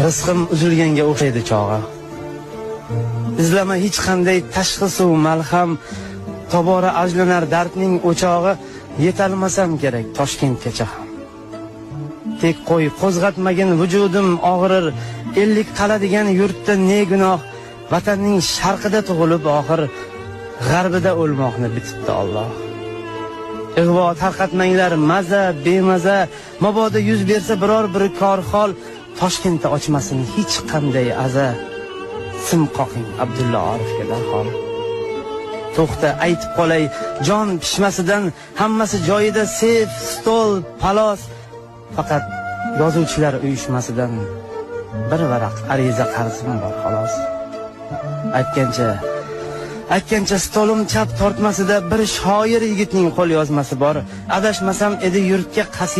rizqim uzilganga o'xshaydi chog'i. Izlama hech qanday tashxis u malham, tobora ajlanar dardning o'chog'i. Yetalmasam kerak Toshkentgacha ham. Tek qo'y qo'zg'atmagin vujudim og'rir, 50 qaladigan yurtda ne gunoh, vatanning sharqida tug'ilib oxir g'arbida o'lmoqni bitibdi Alloh. Ig'vo tarqatmanglar maza bemaza, mabodo yuz bersa biror bir korxol, Toshkentda ochmasin hech qanday aza. Sim qoqing Abdulla Orifga darhol. To'xta aytib qolay, jon pishmasidan hammasi joyida, sef, stol, palos. Faqat yozuvchilar uyushmasidan bir varaq ariza qarzim bor xolos. Aytgancha stolim chap tortmasida bir shoir yigitning qo'l yozmasi bor. Adashmasam edi yurtga qasida